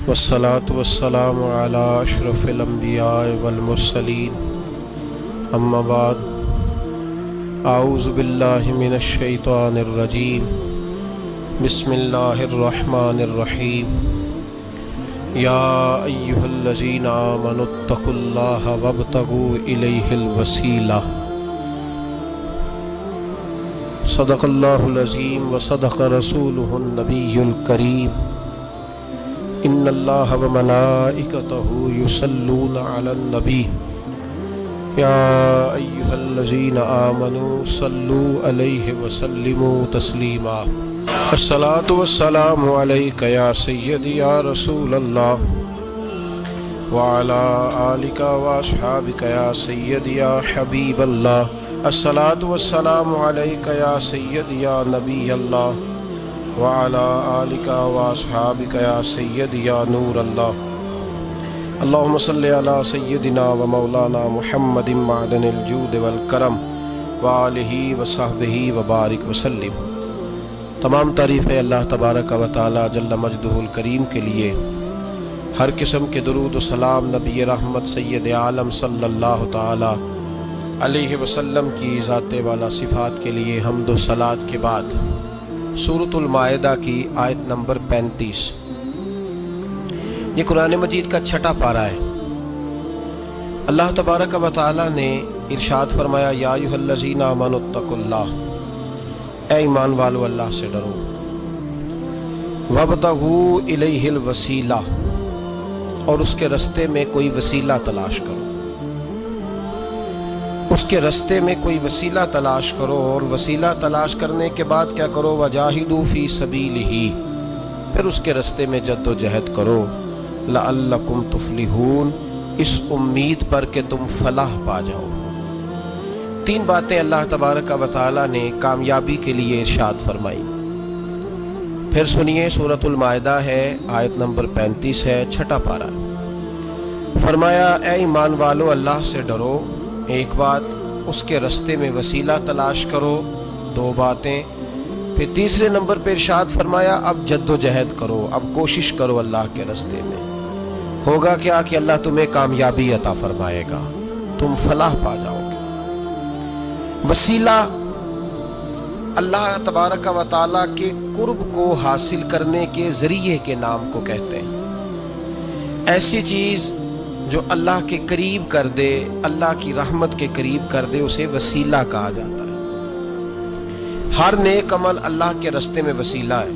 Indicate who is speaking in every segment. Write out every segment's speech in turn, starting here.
Speaker 1: والصلاة والسلام على أشرف الأنبياء والمرسلين أما بعد أعوذ بالله من الشيطان الرجيم بسم الله الرحمن الرحيم يا أيها الذين آمنوا اتقوا الله وابتغوا إليه الوسيلة صدق الله العظيم وصدق رسوله النبي الكريم إن الله وملائكته يصلون على النبي يا أيها الذين آمنوا صلوا عليه وسلموا تسليما الصلاة والسلام عليك يا سيدي يا رسول الله وعلى آلك وأصحابك يا سيدي يا حبيب الله الصلاة والسلام عليك يا سيدي يا نبي الله وعلى آلك وأصحابك يا سيدي يا نور الله اللهم صل على سيدنا ومولانا محمد معدن الجود والکرم وآلہ وصحبہ وبارک وسلم۔ تمام تعریفیں اللہ تبارک و تعالی جل مجدہ الکریم کے لیے، ہر قسم کے درود و سلام نبی رحمت سید عالم صلی اللہ تعالی علیہ وسلم کی ذات والا صفات کے لیے حمد و صلات کے بعد سورۃ المائدہ کی آیت نمبر 35، یہ قرآن مجید کا چھٹا پارہ ہے۔ اللہ تبارک و تعالی نے ارشاد فرمایا یا ایھا الذین آمنوا اتقوا اللہ، اے ایمان والو اللہ سے ڈرو، وابتغوا الیہ الوسیلہ، اور اس کے رستے میں کوئی وسیلہ تلاش کرو، اس کے رستے میں کوئی وسیلہ تلاش کرو، اور وسیلہ تلاش کرنے کے بعد کیا کرو؟ وجاہدوا فی سبیلہ، پھر اس کے رستے میں جد و جہد کرو، لعلکم تفلحون، اس امید پر کہ تم فلاح پا جاؤ۔ تین باتیں اللہ تبارک و تعالی نے کامیابی کے لیے ارشاد فرمائی۔ پھر سنیے، سورۃ المائدہ ہے، آیت نمبر 35 ہے، چھٹا پارہ۔ فرمایا اے ایمان والو اللہ سے ڈرو، ایک بات، اس کے رستے میں وسیلہ تلاش کرو، دو باتیں۔ پھر تیسرے نمبر پہ ارشاد فرمایا اب جد و جہد کرو، اب کوشش کرو اللہ کے رستے میں۔ ہوگا کیا کہ اللہ تمہیں کامیابی عطا فرمائے گا، تم فلاح پا جاؤ گے۔ وسیلہ اللہ تبارک و تعالیٰ کے قرب کو حاصل کرنے کے ذریعے کے نام کو کہتے ہیں۔ ایسی چیز جو اللہ کے قریب کر دے، اللہ کی رحمت کے قریب کر دے، اسے وسیلہ کہا جاتا ہے۔ ہر نیک عمل اللہ کے رستے میں وسیلہ ہے۔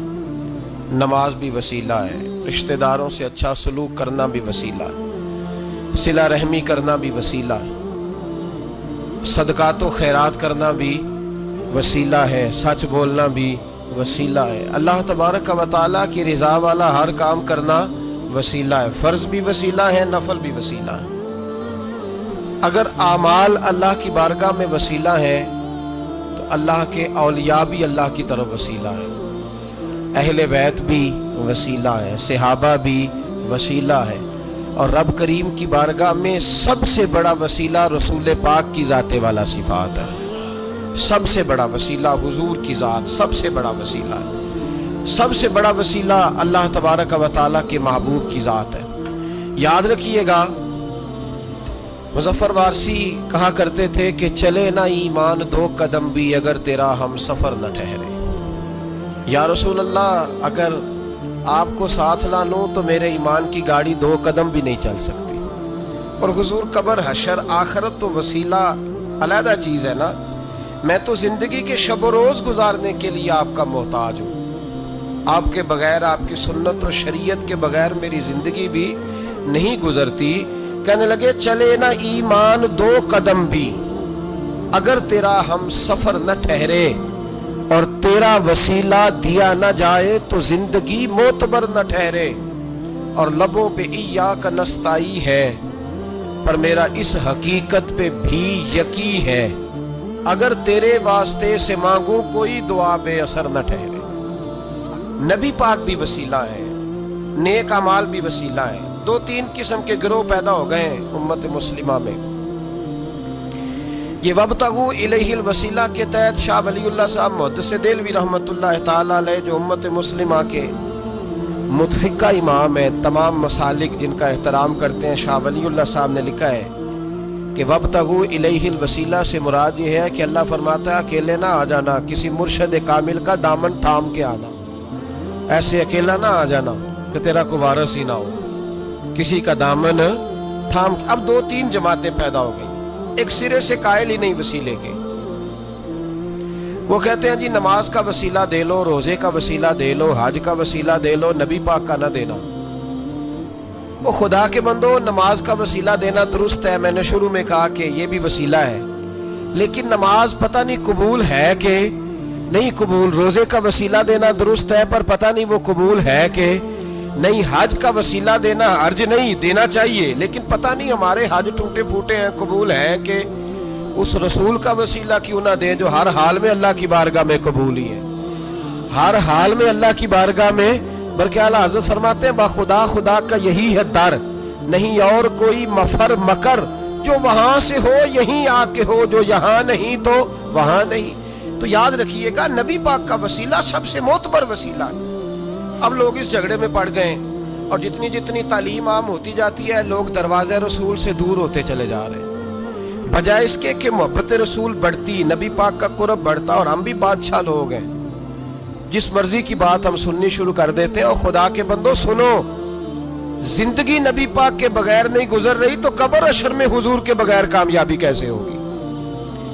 Speaker 1: نماز بھی وسیلہ ہے، رشتہ داروں سے اچھا سلوک کرنا بھی وسیلہ ہے، صلہ رحمی کرنا بھی وسیلہ ہے، صدقات و خیرات کرنا بھی وسیلہ ہے، سچ بولنا بھی وسیلہ ہے۔ اللہ تبارک و تعالیٰ کی رضا والا ہر کام کرنا وسیلہ ہے، فرض بھی وسیلہ ہے، نفل بھی وسیلہ ہے۔ اگر اعمال اللہ کی بارگاہ میں وسیلہ ہے تو اللہ کے اولیاء بھی اللہ کی طرف وسیلہ ہے، اہل بیت بھی وسیلہ ہے، صحابہ بھی وسیلہ ہے، اور رب کریم کی بارگاہ میں سب سے بڑا وسیلہ رسول پاک کی ذات والا صفات ہے۔ سب سے بڑا وسیلہ حضور کی ذات، سب سے بڑا وسیلہ ہے۔ سب سے بڑا وسیلہ اللہ تبارک و تعالیٰ کے محبوب کی ذات ہے۔ یاد رکھیے گا، مظفر وارسی کہا کرتے تھے کہ چلے نہ ایمان دو قدم بھی اگر تیرا ہم سفر نہ ٹھہرے۔ یا رسول اللہ، اگر آپ کو ساتھ نہ لوں تو میرے ایمان کی گاڑی دو قدم بھی نہیں چل سکتی۔ اور حضور قبر، حشر، آخرت تو وسیلہ علیحدہ چیز ہے نا۔ میں تو زندگی کے شب و روز گزارنے کے لیے آپ کا محتاج ہوں، آپ کے بغیر، آپ کی سنت و شریعت کے بغیر میری زندگی بھی نہیں گزرتی۔ کہنے لگے چلے نہ ایمان دو قدم بھی اگر تیرا ہم سفر نہ ٹھہرے، اور تیرا وسیلہ دیا نہ جائے تو زندگی معتبر نہ ٹھہرے۔ اور لبوں پہ ایاک نستعین ہے، پر میرا اس حقیقت پہ بھی یقین ہے، اگر تیرے واسطے سے مانگوں کوئی دعا بے اثر نہ ٹھہرے۔ نبی پاک بھی وسیلہ ہے، نیک اعمال بھی وسیلہ ہے۔ دو تین قسم کے گروہ پیدا ہو گئے ہیں امت مسلمہ میں۔ یہ وابتغوا الیہ الوسیلہ کے تحت شاہ ولی اللہ صاحب محدث دہلوی رحمۃ اللہ تعالی علیہ، جو امت مسلمہ کے متفقہ امام ہے، تمام مسالک جن کا احترام کرتے ہیں، شاہ ولی اللہ صاحب نے لکھا ہے کہ وَابْتَغُوا إِلَيْهِ الْوَسِيلَہ سے مراد یہ ہے کہ اللہ فرماتا ہے اکیلے نہ آ جانا، کسی مرشد کامل کا دامن تھام کے آنا، ایسے اکیلا نہ آ جانا کہ تیرا کوئی وارث ہی نہ ہو، کسی کا دامن تھام کے۔ اب 2-3 جماعتیں پیدا ہو گئی، ایک سرے سے قائل ہی نہیں وسیلے کے، وہ کہتے ہیں جی نماز کا وسیلہ دے لو، روزے کا وسیلہ دے لو، حج کا وسیلہ دے لو، نبی پاک کا نہ دینا۔ وہ خدا کے بندو، نماز کا وسیلہ دینا درست ہے، میں نے شروع میں کہا کہ یہ بھی وسیلہ ہے، لیکن نماز پتہ نہیں قبول ہے کہ نہیں قبول۔ روزے کا وسیلہ دینا درست ہے، پر پتہ نہیں وہ قبول ہے کہ نہیں۔ حج کا وسیلہ دینا حرج نہیں، دینا چاہیے، لیکن پتہ نہیں ہمارے حج ٹوٹے پھوٹے ہیں، قبول ہے کہ اس رسول کا وسیلہ کیوں نہ دیں جو ہر حال میں اللہ کی بارگاہ میں قبول ہی ہے، ہر حال میں اللہ کی بارگاہ میں۔ بلکہ اعلیٰ حضرت فرماتے ہیں باخدا خدا کا یہی ہے در، نہیں اور کوئی مفر مکر، جو وہاں سے ہو یہیں آ کے ہو، جو یہاں نہیں تو وہاں نہیں۔ تو یاد رکھیے گا نبی پاک کا وسیلہ سب سے معتبر وسیلہ ہے۔ اب لوگ اس جھگڑے میں پڑ گئے، اور جتنی جتنی تعلیم عام ہوتی جاتی ہے لوگ دروازے رسول سے دور ہوتے چلے جا رہے ہیں، بجائے اس کے کہ محبت رسول بڑھتی، نبی پاک کا قرب بڑھتا، اور ہم بھی بادشاہ لوگ ہیں، جس مرضی کی بات ہم سننی شروع کر دیتے ہیں۔ اور خدا کے بندو سنو، زندگی نبی پاک کے بغیر نہیں گزر رہی تو قبر حشر میں حضور کے بغیر کامیابی کیسے ہوگی؟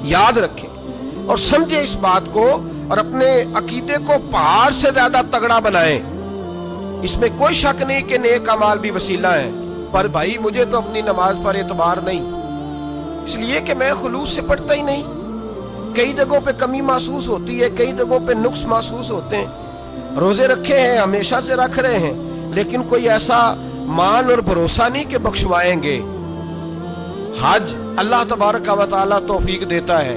Speaker 1: یاد رکھیں اور سمجھیں اس بات کو، اور اپنے عقیدے کو پہاڑ سے زیادہ تگڑا بنائیں۔ اس میں کوئی شک نہیں کہ نیک اعمال بھی وسیلہ ہیں، پر بھائی مجھے تو اپنی نماز پر اعتبار نہیں، اس لیے کہ میں خلوص سے پڑھتا ہی نہیں۔ کئی جگہوں پہ کمی محسوس ہوتی ہے، کئی جگہوں پہ نقص محسوس ہوتے ہیں۔ روزے رکھے ہیں، ہمیشہ سے رکھ رہے ہیں، لیکن کوئی ایسا مان اور بھروسہ نہیں کہ بخشوائیں گے۔ حج اللہ تبارک و تعالیٰ توفیق دیتا ہے،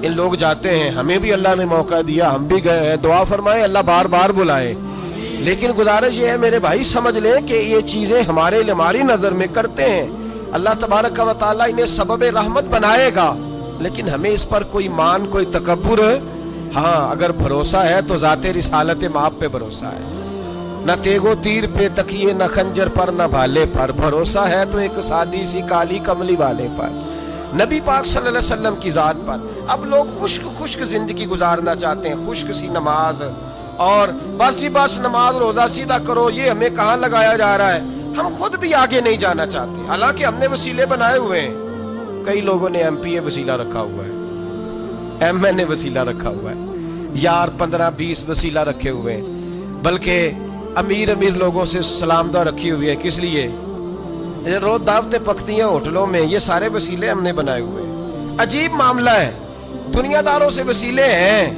Speaker 1: ان لوگ جاتے ہیں، ہمیں بھی اللہ نے موقع دیا، ہم بھی گئے ہیں، دعا فرمائیں اللہ بار بار بلائے۔ لیکن گزارش یہ ہے میرے بھائی سمجھ لیں کہ یہ چیزیں ہماری نظر میں کرتے ہیں، اللہ تبارک و تعالیٰ انہیں سبب رحمت بنائے گا، لیکن ہمیں اس پر کوئی مان، کوئی تکبر، ہاں اگر بھروسہ ہے تو ذات رسالت مآب پہ بھروسہ ہے، نہ تیگ و تیر پہ تکیے، نہ خنجر پر، نہ بھالے پر، بھروسہ ہے تو ایک سادی سی کالی کملی والے پر، نبی پاک صلی اللہ علیہ وسلم کی ذات پر۔ اب لوگ خشک زندگی گزارنا چاہتے ہیں، خشک سی نماز، اور بس جی بس نماز روزہ سیدھا کرو، یہ ہمیں کہاں لگایا جا رہا ہے۔ ہم خود بھی آگے نہیں جانا چاہتے، حالانکہ ہم نے وسیلے بنائے ہوئے ہیں۔ کئی لوگوں نے ایم پی اے وسیلہ رکھا ہوا ہے، ایم این اے وسیلہ رکھا ہوا ہے، یار 15-20 وسیلہ رکھے ہوئے ہیں، بلکہ امیر لوگوں سے سلام دعا رکھی ہوئی ہے۔ کس لیے؟ روز دعوتیں پکتی ہیں ہوٹلوں میں، یہ سارے وسیلے ہم نے بنائے ہوئے ہیں۔ عجیب معاملہ ہے، دنیا داروں سے وسیلے ہیں،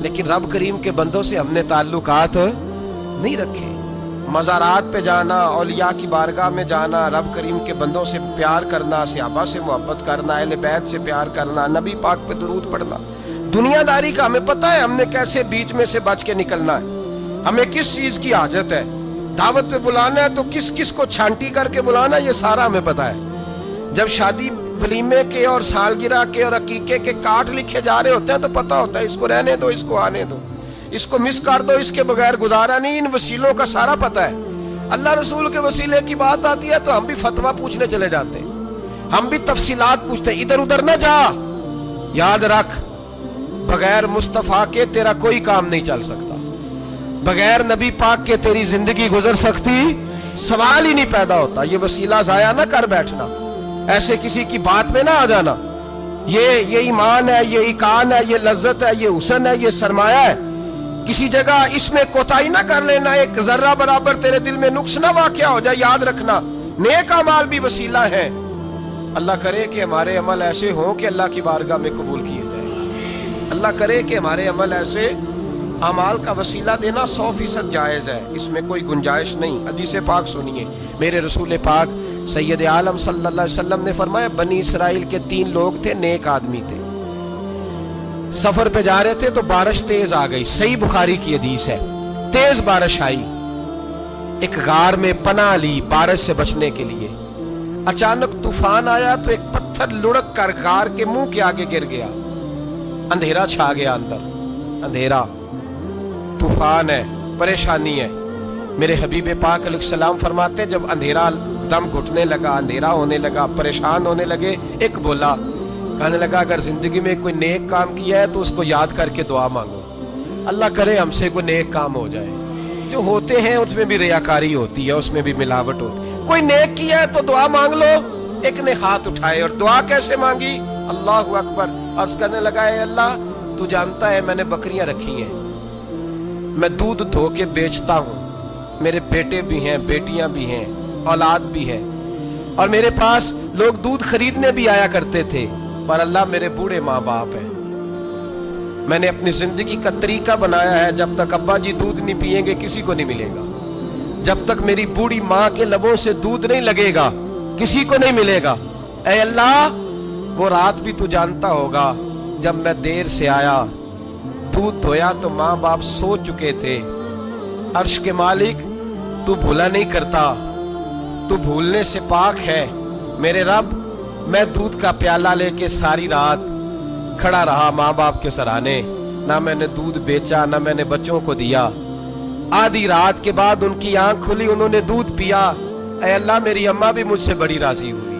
Speaker 1: لیکن رب کریم کے بندوں سے ہم نے تعلقات نہیں رکھے۔ مزارات پہ جانا، اولیاء کی بارگاہ میں جانا، رب کریم کے بندوں سے پیار کرنا، صحابہ سے محبت کرنا، اہل بیت سے پیار کرنا، نبی پاک پہ درود پڑھنا، دنیا داری کا ہمیں پتہ ہے، ہم نے کیسے بیچ میں سے بچ کے نکلنا ہے، ہمیں کس چیز کی حاجت ہے، دعوت پہ بلانا ہے تو کس کس کو چھانٹی کر کے بلانا، یہ سارا ہمیں پتہ ہے۔ جب شادی ولیمے کے اور سالگرہ کے اور عقیقے کے کارڈ لکھے جا رہے ہوتے ہیں تو پتہ ہوتا ہے اس کو رہنے دو، اس کو آنے دو، اس کو مس کر دو، اس کے بغیر گزارا نہیں۔ ان وسیلوں کا سارا پتہ ہے۔ اللہ رسول کے وسیلے کی بات آتی ہے تو ہم بھی فتویٰ پوچھنے چلے جاتے ہیں، ہم بھی تفصیلات پوچھتے ہیں، ادھر ادھر نہ جا۔ یاد رکھ بغیر مصطفیٰ کے تیرا کوئی کام نہیں چل سکتا، بغیر نبی پاک کے تیری زندگی گزر سکتی سوال ہی نہیں پیدا ہوتا۔ یہ وسیلہ ضائع نہ کر بیٹھنا، ایسے کسی کی بات میں نہ آ جانا۔ یہ ایمان ہے، یہ ایقان ہے، یہ لذت ہے، یہ حسن ہے، یہ سرمایہ ہے، کسی جگہ اس میں کوتاہی نہ کر لینا، ایک ذرہ برابر تیرے دل میں نقص نہ واقع ہو جائے۔ یاد رکھنا نیک اعمال بھی وسیلہ ہے۔ اللہ کرے کہ ہمارے عمل ایسے ہوں کہ اللہ کی بارگاہ میں قبول کیے جائیں۔ اللہ کرے کہ ہمارے عمل ایسے، اعمال کا وسیلہ دینا 100% جائز ہے، اس میں کوئی گنجائش نہیں۔ حدیث پاک سنیے، میرے رسول پاک سید عالم صلی اللہ علیہ وسلم نے فرمایا بنی اسرائیل کے 3 لوگ تھے، نیک آدمی تھے، سفر پہ جا رہے تھے تو بارش تیز آ گئی، صحیح بخاری کی حدیث ہے، تیز بارش آئی، ایک غار میں پناہ لی بارش سے بچنے کے لیے۔ اچانک طوفان آیا تو ایک پتھر لڑک کر غار کے منہ کے آگے گر گیا، اندھیرا چھا گیا، اندر اندھیرا، طوفان ہے، پریشانی ہے، میرے حبیب پاک علیہ السلام فرماتے جب اندھیرا دم گھٹنے لگا، اندھیرا ہونے لگا، پریشان ہونے لگے، ایک بولا، کہنے لگا اگر زندگی میں کوئی نیک کام کیا ہے تو اس کو یاد کر کے دعا مانگو، اللہ کرے ہم سے کوئی نیک کام ہو جائے۔ جو ہوتے ہیں اس میں بھی ریاکاری ہوتی ہے، اس میں بھی ملاوٹ ہوتی ہے۔ کوئی نیک کیا ہے تو دعا مانگ لو۔ ایک نے ہاتھ اٹھائے اور دعا کیسے مانگی؟ اللہ اکبر، عرض کرنے لگا اے اللہ تو جانتا ہے میں نے بکریاں رکھی ہیں، میں دودھ دھو کے بیچتا ہوں، میرے بیٹے بھی ہیں، بیٹیاں بھی ہیں، اولاد بھی ہے، اور میرے پاس لوگ دودھ خریدنے بھی آیا کرتے تھے، پر اللہ میرے بوڑھے ماں باپ ہیں، میں نے اپنی زندگی کا طریقہ بنایا ہے جب تک ابا جی دودھ نہیں پیئیں گے کسی کو نہیں ملے گا، جب تک میری بوڑھی ماں کے لبوں سے دودھ نہیں لگے گا کسی کو نہیں ملے گا۔ اے اللہ وہ رات بھی تو جانتا ہوگا جب میں دیر سے آیا، دودھ دھویا تو ماں باپ سو چکے تھے۔ عرش کے مالک تو بھولا نہیں کرتا، تو بھولنے سے پاک ہے۔ میرے رب میں دودھ کا پیالہ لے کے ساری رات کھڑا رہا ماں باپ کے سرانے، نہ میں نے دودھ بیچا نہ میں نے بچوں کو دیا۔ آدھی رات کے بعد ان کی آنکھ کھلی، انہوں نے دودھ پیا۔ اے اللہ میری اماں بھی مجھ سے بڑی راضی ہوئی،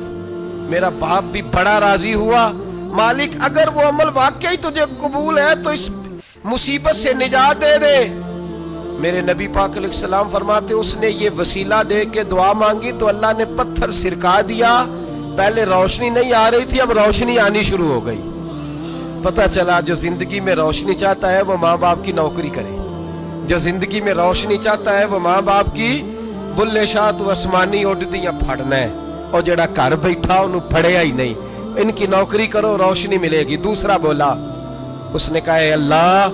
Speaker 1: میرا باپ بھی بڑا راضی ہوا۔ مالک اگر وہ عمل واقعی تجھے قبول ہے تو اس مصیبت سے نجات دے دے۔ میرے نبی پاک علیہ السلام فرماتے اس نے یہ وسیلہ دے کے دعا مانگی تو اللہ نے پتھر سرکا دیا۔ پہلے روشنی نہیں آ رہی تھی، اب روشنی آنی شروع ہو گئی۔ پتہ چلا جو زندگی میں روشنی چاہتا ہے وہ ماں باپ کی نوکری کرے، جو زندگی میں روشنی چاہتا ہے وہ ماں باپ کی بلے شاہ تو آسمانی اڈدیاں پھڑنا ہے، اور جڑا گھر بیٹھا انہوں پھڑیا ہی نہیں، ان کی نوکری کرو روشنی ملے گی۔ دوسرا بولا، اس نے کہا اے اللہ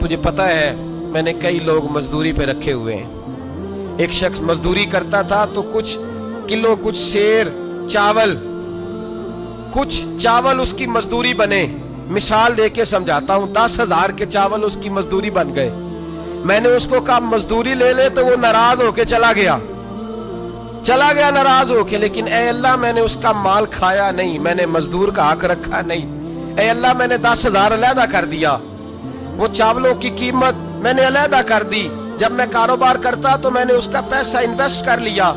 Speaker 1: تجھے پتہ ہے میں نے کئی لوگ مزدوری پہ رکھے ہوئے ہیں، ایک شخص مزدوری کرتا تھا تو کچھ کلو کچھ سیر چاول کچھ چاول اس کی مزدوری بنے۔ مثال دے کے سمجھاتا ہوں، 10,000 کے چاول اس کی مزدوری بن گئے۔ میں نے اس کو کہا مزدوری لے لے تو وہ ناراض ہو کے چلا گیا ناراض ہو کے، لیکن اے اللہ میں نے اس کا مال کھایا نہیں، میں نے مزدور کا حق رکھا نہیں۔ اے اللہ میں نے 10,000 علیحدہ کر دیا، وہ چاولوں کی قیمت میں نے علیحدہ کر دی۔ جب میں کاروبار کرتا تو میں نے اس کا پیسہ انویسٹ کر لیا،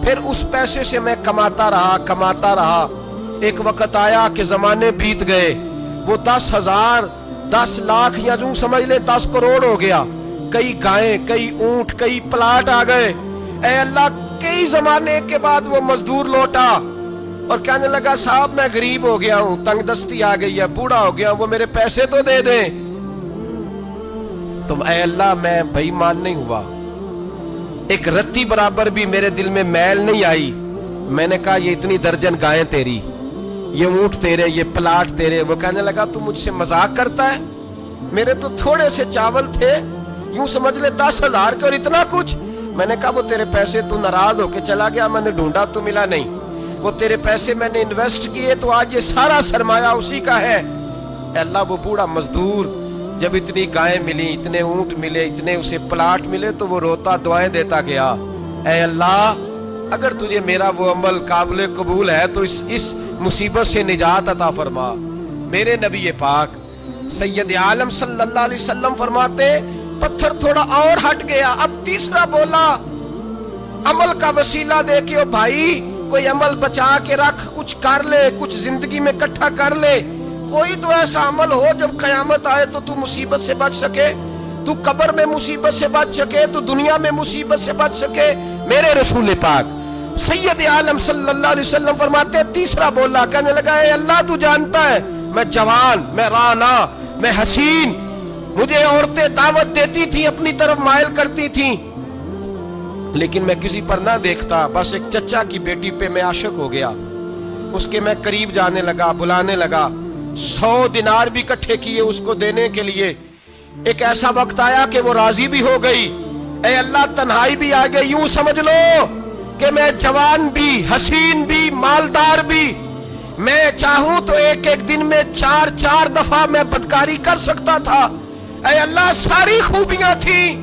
Speaker 1: پھر اس پیسے سے میں کماتا رہا۔ ایک وقت آیا کہ زمانے بیت گئے، وہ 10,000 10 لاکھ یا جو سمجھ لے 10 کروڑ ہو گیا، کئی گائیں، کئی اونٹ، کئی پلاٹ آ گئے۔ اے اللہ کئی زمانے کے بعد وہ مزدور لوٹا اور کہنے لگا صاحب میں غریب ہو گیا ہوں، تنگ دستی آ گئی ہے، بوڑھا ہو گیا ہوں، وہ میرے پیسے تو دے دیں۔ تم اے اللہ میں بے ایمان نہیں ہوا، ایک رتی برابر بھی میرے دل میں میل نہیں آئی۔ میں نے کہا یہ اتنی درجن گائیں تیری، یہ اونٹ تیرے، یہ پلاٹ تیرے۔ وہ کہنے لگا تو مجھ سے مذاق کرتا ہے، میرے تو تھوڑے سے چاول تھے، یوں سمجھ لے 10,000 کے اور اتنا کچھ۔ میں نے کہا وہ تیرے پیسے تو ناراض ہو کے چلا گیا، میں نے ڈھونڈا تو ملا نہیں، وہ تیرے پیسے میں نے انویسٹ کیے تو آج یہ سارا سرمایہ اسی کا ہے۔ اے اللہ وہ بوڑھا مزدور جب اتنی گائیں ملی، اتنے اونٹ ملے، اتنے اسے پلاٹ ملے تو وہ روتا دعائیں دیتا گیا، اے اللہ اگر تجھے میرا وہ عمل قابل قبول ہے تو اس مصیبت سے نجات عطا فرما۔ میرے نبی پاک سید عالم صلی اللہ علیہ وسلم فرماتے پتھر تھوڑا اور ہٹ گیا، اب تیسرا بولا عمل کا وسیلہ دے کے، او بھائی کوئی عمل بچا کے رکھ، کچھ کر لے، کچھ زندگی میں اکٹھا کر لے، کوئی تو ایسا عمل ہو جب قیامت آئے تو مصیبت سے بچ سکے، تو قبر میں مصیبت سے بچ سکے، تو دنیا میں مصیبت سے بچ سکے۔ میرے رسول پاک سید عالم صلی اللہ علیہ وسلم فرماتے تیسرا بولا، کہنے لگا اے اللہ تو جانتا ہے میں جوان، میں رانا، میں حسین، مجھے عورتیں دعوت دیتی تھی، اپنی طرف مائل کرتی تھیں، لیکن میں کسی پر نہ دیکھتا، بس ایک چچا کی بیٹی پہ میں عاشق ہو گیا، اس کے میں قریب جانے لگا، بلانے لگا، 100 دینار بھی اکٹھے کیے اس کو دینے کے لیے۔ ایک ایسا وقت آیا کہ وہ راضی بھی ہو گئی، اے اللہ تنہائی بھی آ گئی، یوں سمجھ لو کہ میں جوان بھی، حسین بھی، مالدار بھی، میں چاہوں تو ایک دن میں 4 دفعہ میں بدکاری کر سکتا تھا۔ اے اللہ ساری خوبیاں تھیں،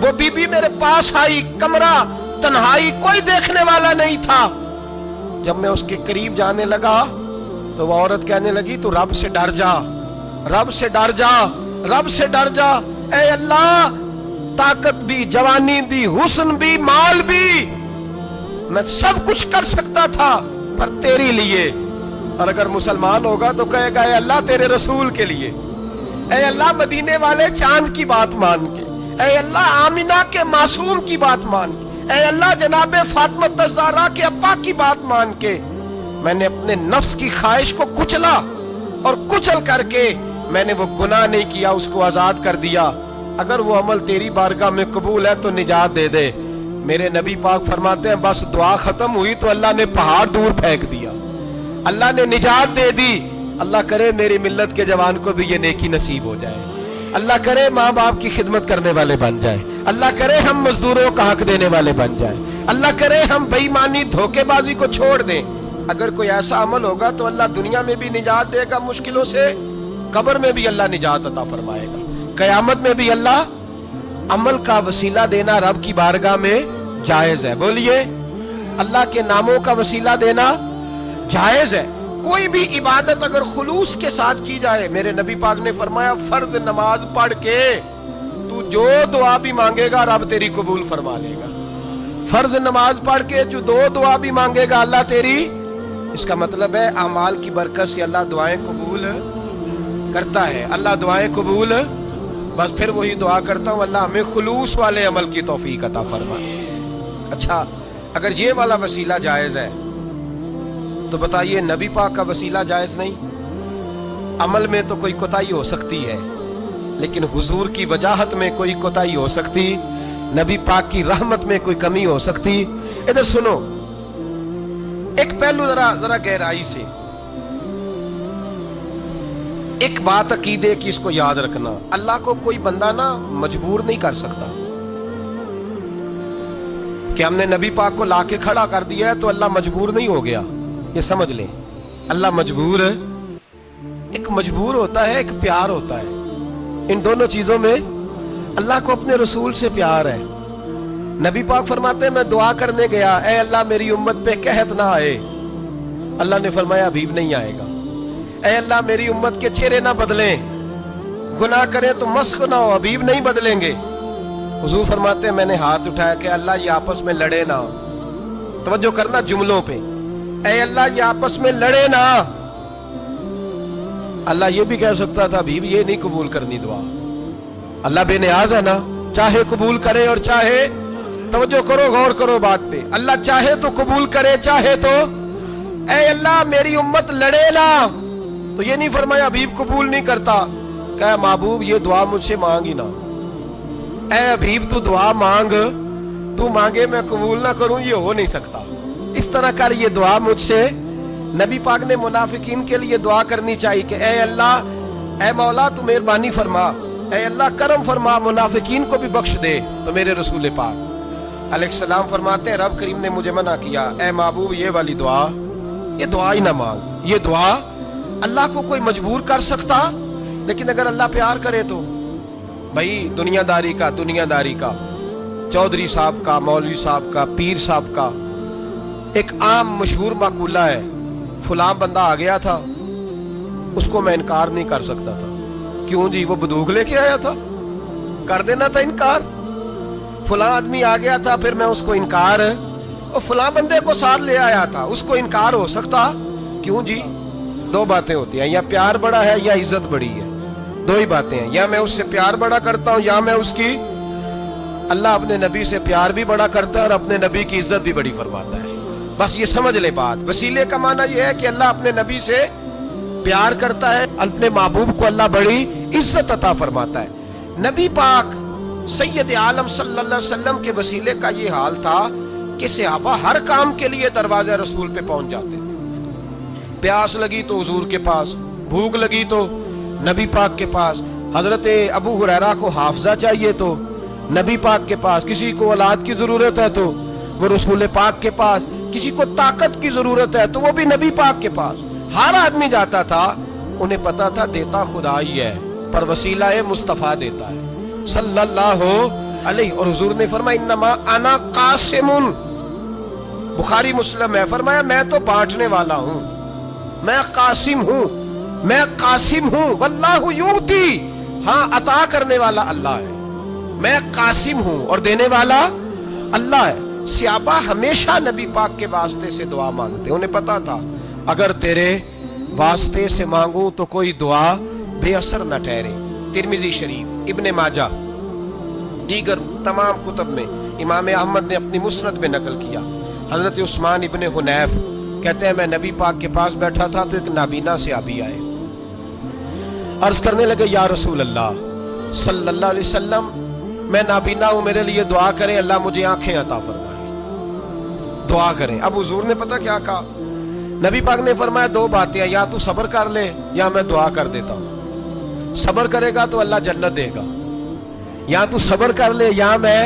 Speaker 1: وہ بی بی میرے پاس آئی، کمرہ تنہائی، کوئی دیکھنے والا نہیں تھا۔ جب میں اس کے قریب جانے لگا تو وہ عورت کہنے لگی تو رب سے ڈر جا، رب سے ڈر جا، رب سے ڈر جا۔ اے اللہ طاقت بھی، جوانی بھی، حسن بھی، مال بھی، میں سب کچھ کر سکتا تھا پر تیری لیے۔ اور اگر مسلمان ہوگا تو کہے گا اے اللہ تیرے رسول کے لیے، اے اللہ مدینے والے چاند کی بات مان کے، اے اللہ آمینہ کے معصوم کی بات مان کے، اے اللہ جناب فاطمہ الزہرا کے ابا کی بات مان کے میں نے اپنے نفس کی خواہش کو کچلا، اور کچل کر کے میں نے وہ گناہ نہیں کیا، اس کو آزاد کر دیا۔ اگر وہ عمل تیری بارگاہ میں قبول ہے تو نجات دے دے۔ میرے نبی پاک فرماتے ہیں بس دعا ختم ہوئی تو اللہ نے پہاڑ دور پھینک دیا، اللہ نے نجات دے دی۔ اللہ کرے میری ملت کے جوان کو بھی یہ نیکی نصیب ہو جائے، اللہ کرے ماں باپ کی خدمت کرنے والے بن جائیں، اللہ کرے ہم مزدوروں کا حق دینے والے بن جائیں، اللہ کرے ہم بے ایمانی دھوکے بازی کو چھوڑ دیں۔ اگر کوئی ایسا عمل ہوگا تو اللہ دنیا میں بھی نجات دے گا مشکلوں سے، قبر میں بھی اللہ نجات عطا فرمائے گا، قیامت میں بھی اللہ۔ عمل کا وسیلہ دینا رب کی بارگاہ میں جائز ہے، بولیے اللہ کے ناموں کا وسیلہ دینا جائز ہے۔ کوئی بھی عبادت اگر خلوص کے ساتھ کی جائے، میرے نبی پاک نے فرمایا فرض نماز پڑھ کے تو جو دعا بھی مانگے گا رب تیری قبول فرما لے گا۔ فرض نماز پڑھ کے جو دو دعا بھی مانگے گا اللہ تیری، اس کا مطلب ہے اعمال کی برکت سے اللہ دعائیں قبول کرتا ہے، اللہ دعائیں قبول۔ بس پھر وہی دعا کرتا ہوں اللہ ہمیں خلوص والے عمل کی توفیق عطا فرمائے۔ اچھا اگر یہ والا وسیلہ جائز ہے تو بتائیے نبی پاک کا وسیلہ جائز نہیں؟ عمل میں تو کوئی کوتاہی ہو سکتی ہے لیکن حضور کی وجاہت میں کوئی کوتاہی ہو سکتی، نبی پاک کی رحمت میں کوئی کمی ہو سکتی۔ ادھر سنو ایک پہلو ذرا گہرائی سے، ایک بات عقیدے کی اس کو یاد رکھنا، اللہ کو کوئی بندہ نا مجبور نہیں کر سکتا کہ ہم نے نبی پاک کو لا کے کھڑا کر دیا ہے تو اللہ مجبور نہیں ہو گیا، یہ سمجھ لیں۔ اللہ مجبور ہے، ایک مجبور ہوتا ہے ایک پیار ہوتا ہے، ان دونوں چیزوں میں اللہ کو اپنے رسول سے پیار ہے۔ نبی پاک فرماتے ہیں میں دعا کرنے گیا اے اللہ میری امت پہ قحط نہ آئے، اللہ نے فرمایا ابھی نہیں آئے گا۔ اے اللہ میری امت کے چہرے نہ بدلیں، گناہ کریں تو مسخ نہ ہو، ابھی نہیں بدلیں گے۔ حضور فرماتے ہیں میں نے ہاتھ اٹھایا کہ اللہ یہ آپس میں لڑے نہ، توجہ کرنا جملوں پہ، اے اللہ یہ آپس میں لڑے نہ۔ اللہ یہ بھی کہہ سکتا تھا ابھی یہ نہیں قبول کرنی دعا، اللہ بے نیاز ہے نا، چاہے قبول کرے اور چاہے، توجہ کرو غور کرو بات پہ، اللہ چاہے تو قبول کرے چاہے تو، اے اللہ میری امت لڑے نہ، تو یہ نہیں فرمایا حبیب قبول نہیں کرتا، کہ محبوب یہ دعا مجھ سے مانگ ہی نہ، اے حبیب تو دعا مانگ، تو مانگے میں قبول نہ کروں، یہ ہو نہیں سکتا، اس طرح کر یہ دعا مجھ سے۔ نبی پاک نے منافقین کے لیے دعا کرنی چاہیے کہ اے اللہ اے مولا تو مہربانی فرما، اے اللہ کرم فرما، منافقین کو بھی بخش دے۔ تو میرے رسول پاک علیہ السلام فرماتے ہیں رب کریم نے مجھے منع کیا، اے محبوب یہ والی دعا، یہ دعا ہی نہ مانگ، یہ دعا اللہ کو کوئی مجبور کر سکتا، لیکن اگر اللہ پیار کرے تو بھائی دنیا داری کا چودھری صاحب کا، مولوی صاحب کا، پیر صاحب کا ایک عام مشہور مقولہ ہے، فلاں بندہ آ گیا تھا اس کو میں انکار نہیں کر سکتا تھا، کیوں جی وہ بندوق لے کے آیا تھا، کر دینا تھا انکار، فلاں آدمی آ گیا تھا پھر میں اس کو انکار، اور فلاں بندے کو ساتھ لے آیا تھا اس کو انکار ہو سکتا، کیوں جی؟ دو باتیں ہوتی ہیں، یا پیار بڑا ہے یا عزت بڑی ہے، دو ہی باتیں ہیں، یا میں اس سے پیار بڑا کرتا ہوں یا میں اس کی۔ اللہ اپنے نبی سے پیار بھی بڑا کرتا ہے اور اپنے نبی کی عزت بھی بڑی فرماتا ہے، بس یہ سمجھ لے بات۔ وسیلے کا معنی یہ ہے کہ اللہ اپنے نبی سے پیار کرتا ہے، اپنے محبوب کو اللہ بڑی عزت عطا فرماتا ہے۔ نبی پاک سید عالم صلی اللہ علیہ وسلم کے وسیلے کا یہ حال تھا کہ صحابہ ہر کام کے لیے دروازہ رسول پہ پہنچ جاتے تھے، پیاس لگی تو حضور کے پاس، بھوک لگی تو نبی پاک کے پاس، حضرت ابو ہریرہ کو حافظہ چاہیے تو نبی پاک کے پاس، کسی کو اولاد کی ضرورت ہے تو وہ رسول پاک کے پاس، کسی کو طاقت کی ضرورت ہے تو وہ بھی نبی پاک کے پاس، ہر آدمی جاتا تھا، انہیں پتا تھا دیتا خدا ہی ہے پر وسیلہ مصطفیٰ دیتا ہے صلی اللہ علیہ۔ اور حضور نے فرمایا انما انا قاسم، بخاری مسلم ہے، فرمایا میں تو بانٹنے والا ہوں، میں قاسم ہوں، واللہ یعطی، ہاں عطا کرنے والا اللہ ہے۔ میں قاسم ہوں اور دینے والا اللہ ہے۔ صحابہ ہمیشہ نبی پاک کے واسطے سے دعا مانگتے، انہیں پتا تھا اگر تیرے واسطے سے مانگوں تو کوئی دعا بے اثر نہ ٹھہرے۔ ترمذی شریف، ابن ماجہ، دیگر تمام کتب میں امام احمد نے اپنی مسند میں نقل کیا۔ حضرت عثمان ابن حنیف کہتے ہیں میں نبی پاک کے پاس بیٹھا تھا تو ایک نابینا صحابی آئے، عرض کرنے لگے یا رسول اللہ صلی اللہ علیہ وسلم میں نابینا ہوں، میرے لیے دعا کریں، اللہ مجھے آنکھیں عطا فرمائے، دعا کریں۔ اب حضور نے پتہ کیا کہا؟ نبی پاک نے فرمایا دو باتیں، یا تو صبر کر لے یا میں دعا کر دیتا ہوں۔ صبر کرے گا تو اللہ جنت دے گا، یا تو صبر کر لے یا میں۔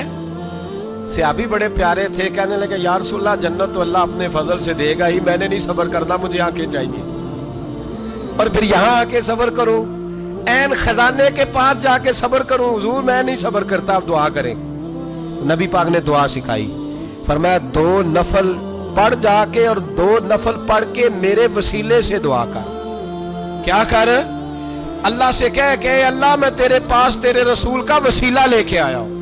Speaker 1: صحابی بڑے پیارے تھے، کہنے لگے یا رسول اللہ جنت تو اللہ اپنے فضل سے دے گا ہی، میں نے نہیں صبر کرنا، مجھے آنکھیں چاہیے، اور پھر یہاں آ کے صبر کروں، این خزانے کے پاس جا کے صبر کروں؟ حضور میں نہیں صبر کرتا، آپ دعا کریں۔ نبی پاک نے دعا سکھائی، فرمایا دو نفل پڑھ جا کے اور دو نفل پڑھ کے میرے وسیلے سے دعا کر۔ کیا کر؟ اللہ سے کہہ کہ اے اللہ میں تیرے پاس تیرے رسول کا وسیلہ لے کے آیا ہوں،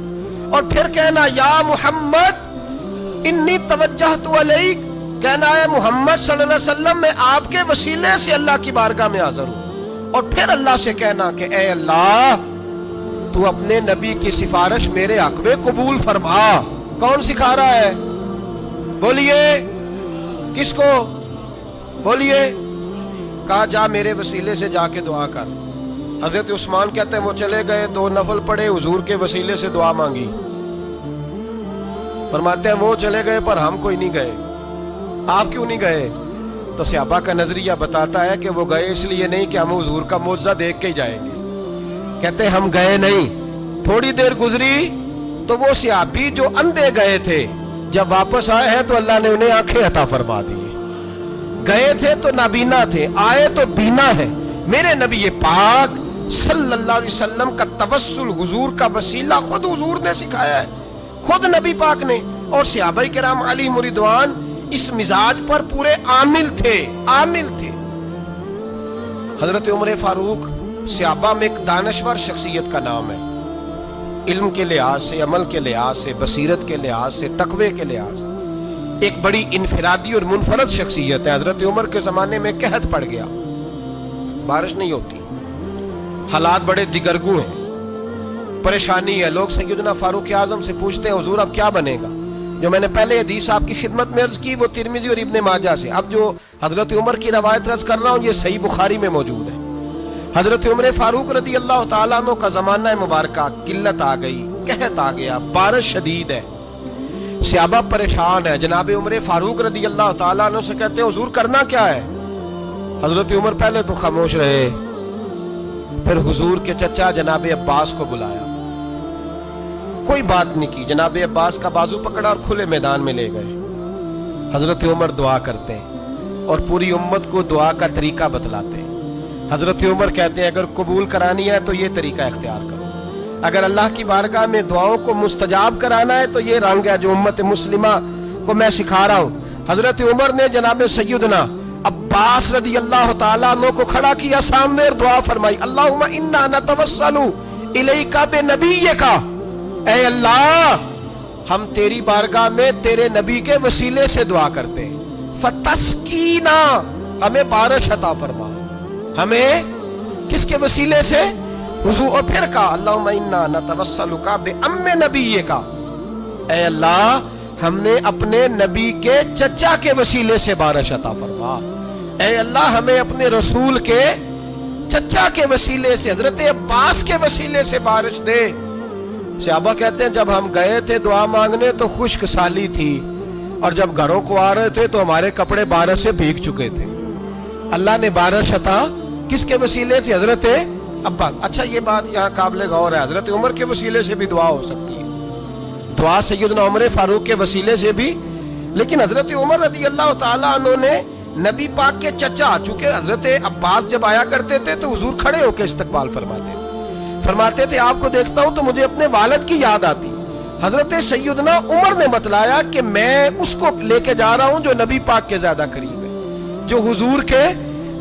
Speaker 1: اور پھر کہنا یا محمد انی توجہت علیک، کہنا ہے محمد صلی اللہ علیہ وسلم میں آپ کے وسیلے سے اللہ کی بارگاہ میں حاضر ہوں، اور پھر اللہ سے کہنا کہ اے اللہ تو اپنے نبی کی سفارش میرے حق میں قبول فرما۔ کون سکھا رہا ہے؟ بولیے کس کو؟ بولیے۔ کہا جا میرے وسیلے سے جا کے دعا کر۔ حضرت عثمان کہتے ہیں وہ چلے گئے، دو نفل پڑھے، حضور کے وسیلے سے دعا مانگی۔ فرماتے ہیں وہ چلے گئے پر ہم کوئی نہیں گئے۔ آپ کیوں نہیں گئے؟ تو صحابہ کا نظریہ بتاتا ہے کہ وہ گئے اس لیے نہیں کہ ہم حضور کا معجزہ دیکھ کے ہی جائیں گے، کہتے ہیں ہم گئے نہیں۔ تھوڑی دیر گزری تو وہ صحابی جو اندھے گئے تھے جب واپس آئے ہیں تو اللہ نے انہیں آنکھیں عطا فرما دی۔ گئے تھے تو نابینا تھے، آئے تو بینا ہے۔ میرے نبی پاک صلی اللہ علیہ وسلم کا توسل، حضور کا وسیلہ خود حضور نے سکھایا ہے، خود نبی پاک نے، اور صحابہ کرام علیہم رضوان اس مزاج پر پورے عامل تھے، عامل تھے۔ حضرت عمر فاروق صحابہ میں ایک دانشور شخصیت کا نام ہے، علم کے لحاظ سے، عمل کے لحاظ سے، بصیرت کے لحاظ سے، تقوی کے لحاظ سے ایک بڑی انفرادی اور منفرد شخصیت ہے۔ حضرت عمر کے زمانے میں قحط پڑ گیا، بارش نہیں ہوتی، حالات بڑے دگرگوں ہیں، پریشانی ہے۔ لوگ سیدنا فاروق اعظم سے پوچھتے ہیں حضور اب کیا بنے گا؟ جو میں نے پہلے حدیث آپ کی خدمت میں عرض کی وہ ترمذی اور ابن ماجہ سے، اب جو حضرت عمر کی روایت عرض کر رہا ہوں یہ صحیح بخاری میں موجود ہے۔ حضرت عمر فاروق رضی اللہ تعالیٰ عنہ کا زمانہ مبارکہ، قلت آ گئی، قحط آ گیا، بارش شدید ہے، صحابہ پریشان ہے۔ جناب عمر فاروق رضی اللہ تعالیٰ عنہ سے کہتے ہیں حضور کرنا کیا ہے؟ حضرت عمر پہلے تو خاموش رہے، پھر حضور کے چچا جناب عباس کو بلایا، کوئی بات نہیں کی، جناب عباس کا بازو پکڑا اور کھلے میدان میں لے گئے۔ حضرت عمر دعا کرتے ہیں اور پوری امت کو دعا کا طریقہ بتلاتے ہیں۔ حضرت عمر کہتے ہیں اگر قبول کرانی ہے تو یہ طریقہ اختیار کرو، اگر اللہ کی بارگاہ میں دعاؤں کو مستجاب کرانا ہے تو یہ رنگ ہے جو امت مسلمہ کو میں سکھا رہا ہوں۔ حضرت عمر نے جناب سیدنا عباس رضی اللہ تعالیٰ عنہ کو کھڑا کیا سامنے اور دعا فرمائی، اللہم انا نتوسل الیک بنبیک، اے اللہ ہم تیری بارگاہ میں تیرے نبی کے وسیلے سے دعا کرتے ہیں، فتسقینا، ہمیں بارش عطا فرما۔ ہمیں کس کے وسیلے سے؟ حضور۔ اور پھر کہا اللہم انا نتوسلک بام نبیک، اے اللہ ہم نے اپنے نبی کے چچا کے وسیلے سے بارش عطا فرما، اے اللہ ہمیں اپنے رسول کے چچا کے وسیلے سے، حضرت عباس کے وسیلے سے بارش دے۔ صحابہ کہتے ہیں جب ہم گئے تھے دعا مانگنے تو خشک سالی تھی، اور جب گھروں کو آ رہے تھے تو ہمارے کپڑے بارش سے بھیگ چکے تھے۔ اللہ نے بارش عطا کس کے وسیلے سے؟ حضرت عباس۔ اچھا یہ بات یہاں قابل غور ہے، حضرت عمر کے وسیلے سے بھی دعا ہو سکتی ہے، دعا سیدنا عمر فاروق کے وسیلے سے بھی، لیکن حضرت عمر رضی اللہ تعالیٰ عنہ نے نبی پاک کے چچا، چونکہ حضرت عباس جب آیا کرتے تھے تو حضور کھڑے ہو کے استقبال فرماتے تھے آپ کو دیکھتا ہوں تو مجھے اپنے والد کی یاد آتی۔ حضرت سیدنا عمر نے بتلایا کہ میں اس کو لے کے جا رہا ہوں جو نبی پاک کے زیادہ قریب ہے، جو حضور کے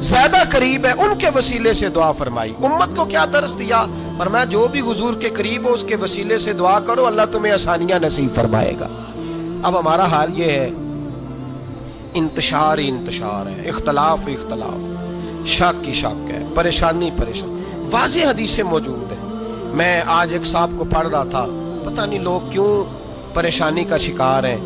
Speaker 1: زیادہ قریب ہے، ان کے وسیلے سے دعا فرمائی۔ امت کو کیا درس دیا؟ فرمایا جو بھی حضور کے قریب ہو اس کے وسیلے سے دعا کرو، اللہ تمہیں آسانیاں نصیب فرمائے گا۔ اب ہمارا حال یہ ہے، انتشار ہی انتشار ہے، اختلاف ہی اختلاف، شک کی شک ہے، پریشانی پریشانی، واضح حدیثیں موجود ہیں۔ میں آج ایک صاحب کو پڑھ رہا تھا، پتہ نہیں لوگ کیوں پریشانی کا شکار ہیں،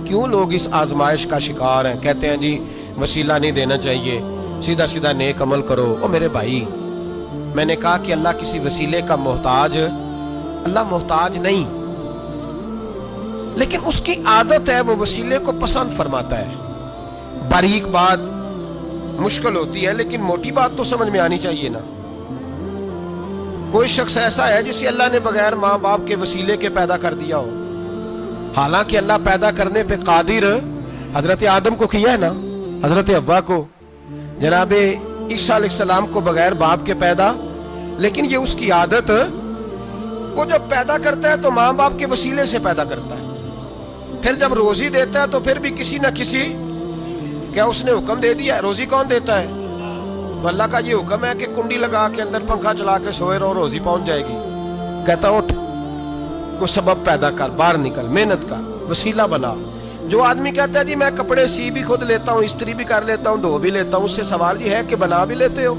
Speaker 1: کیوں لوگ اس آزمائش کا شکار ہیں، کہتے ہیں جی وسیلہ نہیں دینا چاہیے، سیدھا سیدھا نیک عمل کرو۔ او میرے بھائی، میں نے کہا کہ اللہ کسی وسیلے کا محتاج، اللہ محتاج نہیں، لیکن اس کی عادت ہے وہ وسیلے کو پسند فرماتا ہے۔ باریک بات مشکل ہوتی ہے لیکن موٹی بات تو سمجھ میں آنی چاہیے نا۔ کوئی شخص ایسا ہے جسے اللہ نے بغیر ماں باپ کے وسیلے کے پیدا کر دیا ہو، حالانکہ اللہ پیدا کرنے پہ قادر حضرت آدم کو کیا ہے نا، حضرت حوا کو، جناب عیسیٰ علیہ السلام کو بغیر باپ کے پیدا، لیکن یہ اس کی عادت، وہ جب پیدا کرتا ہے تو ماں باپ کے وسیلے سے پیدا کرتا ہے، پھر جب روزی دیتا ہے تو پھر بھی کسی نہ کسی، کیا اس نے حکم دے دیا ہے؟ روزی کون دیتا ہے؟ تو اللہ کا یہ حکم ہے کہ کنڈی لگا کے اندر پنکھا چلا کے سوئے رہو، روزی پہنچ جائے گی۔ کہتا اٹھ، کو سبب پیدا کر، باہر نکل، محنت کر، وسیلہ بنا۔ جو آدمی کہتا ہے جی میں کپڑے سی بھی خود لیتا ہوں، استری بھی کر لیتا ہوں، دھو بھی لیتا ہوں، اس سے سوال یہ ہے کہ بنا بھی لیتے ہو؟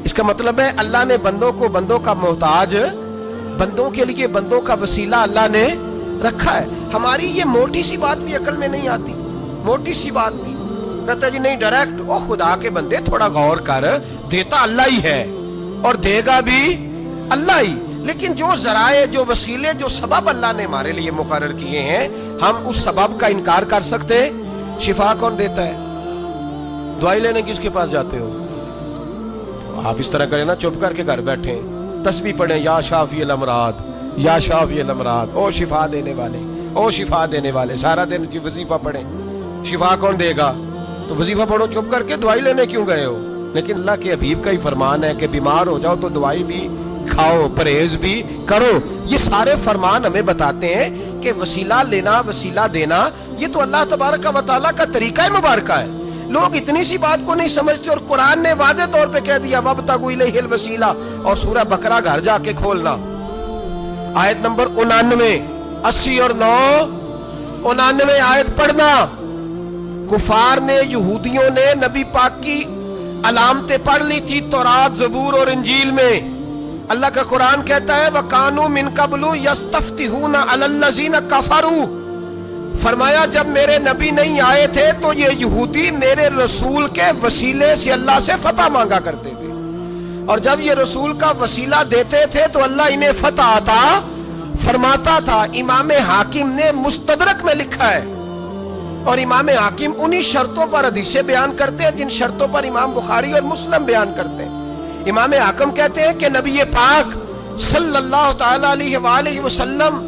Speaker 1: اس کا مطلب ہے اللہ نے بندوں کو بندوں کا محتاج، بندوں کے لیے بندوں کا وسیلہ اللہ نے رکھا ہے۔ ہماری یہ موٹی سی بات بھی عقل میں نہیں آتی، موٹی سی بات بھی، کہتا ہے جی نہیں ڈائریکٹ، او خدا کے بندے تھوڑا غور کر، دیتا اللہ ہی ہے اور دے گا بھی اللہ ہی، لیکن جو ذرائع، جو وسیلے، جو سبب اللہ نے ہمارے لیے مقرر کیے ہیں، ہم اس سبب کا انکار کر سکتے؟ شفا کون دیتا ہے؟ دوائی لینے کس کے پاس جاتے ہو؟ آپ اس طرح کریں نا، چپ کر کے گھر بیٹھیں، تسبیح پڑھیں، یا شافی الامراض، یا شافی الامراض، او شفا دینے والے، او شفا دینے والے، سارا دن کی وظیفہ پڑھیں، شفا کون دے گا؟ تو وظیفہ پڑھو چپ کر کے، دوائی لینے کیوں گئے ہو؟ لیکن اللہ کے حبیب کا ہی فرمان ہے کہ بیمار ہو جاؤ تو دوائی بھی کھاؤ، پرہیز بھی کرو۔ یہ سارے فرمان ہمیں بتاتے ہیں کہ وسیلہ لینا، وسیلہ دینا، یہ تو اللہ تبارک و تعالیٰ کا طریقہ مبارکہ ہے۔ لوگ اتنی سی بات کو نہیں سمجھتے، اور قرآن نے واضح طور پہ کہہ دیا وَابْتَغُوا إِلَيْهِ الْوَسِيلَةَ، اور سورہ بقرہ گھر جا کے کھولنا، آیت نمبر 99، 80 اور 9، 99 آیت پڑھنا۔ کفار نے، یہودیوں نے نبی پاک کی علامتیں پڑھ لی تھی تورات، زبور اور انجیل میں۔ اللہ کا قرآن کہتا ہے وَكَانُوا مِن قَبْلُ يَسْتَفْتِحُونَ عَلَى الَّذِينَ كَفَرُوا، فرمایا جب میرے نبی نہیں آئے تھے تو یہ یہودی میرے رسول کے وسیلے سے اللہ سے فتح مانگا کرتے تھے، اور جب یہ رسول کا وسیلہ دیتے تھے تو اللہ انہیں فتح عطا فرماتا تھا۔ امام حاکم نے مستدرک میں لکھا ہے، اور امام حاکم انہی شرطوں پر حدیثیں بیان کرتے ہیں جن شرطوں پر امام بخاری اور مسلم بیان کرتے ہیں۔ امام حاکم کہتے ہیں کہ نبی پاک صلی اللہ تعالی علیہ وآلہ وسلم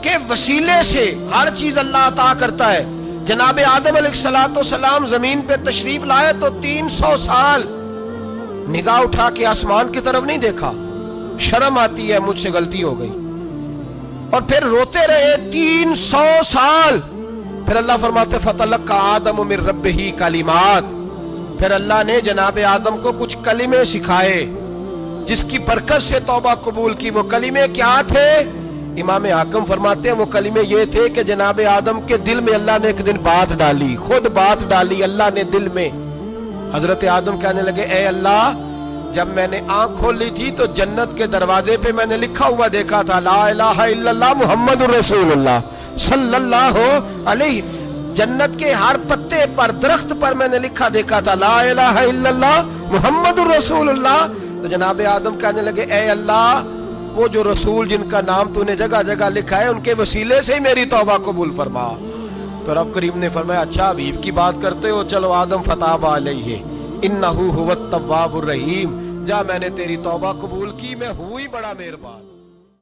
Speaker 1: کے وسیلے سے ہر چیز اللہ عطا کرتا ہے۔ جناب آدم علیہ السلام زمین پہ تشریف لائے تو 300 سال نگاہ اٹھا کے آسمان کی طرف نہیں دیکھا، شرم آتی ہے مجھ سے غلطی ہو گئی، اور پھر روتے رہے 300 سال۔ پھر اللہ فرماتے فَتَلَقَّى آدَمُ مِن رَبِّهِ کلمات، پھر اللہ نے جناب آدم کو کچھ کلمے سکھائے جس کی برکت سے توبہ قبول کی۔ وہ کلمے کیا تھے؟ امام حاکم فرماتے ہیں وہ کلمے یہ تھے کہ جناب آدم کے دل میں اللہ نے ایک دن بات ڈالی، خود بات ڈالی اللہ نے دل میں۔ حضرت آدم کہنے لگے اے اللہ، جب میں نے آنکھ کھول لی تھی تو جنت کے دروازے پہ میں نے لکھا ہوا دیکھا تھا لا الہ الا اللہ محمد رسول اللہ صلی اللہ علیہ، جنت کے ہر پتے پر، درخت پر میں نے لکھا دیکھا تھا لا الہ الا اللہ محمد رسول اللہ۔ تو جناب آدم کہنے لگے اے اللہ، وہ جو رسول جن کا نام تو نے جگہ جگہ لکھا ہے ان کے وسیلے سے ہی میری توبہ قبول فرما۔ تو رب کریم نے فرمایا اچھا حبیب کی بات کرتے ہو، چلو آدم فتاب علیہ انہ هو التواب الرحیم، جا میں نے تیری توبہ قبول کی، میں ہوں ہی بڑا مہربان۔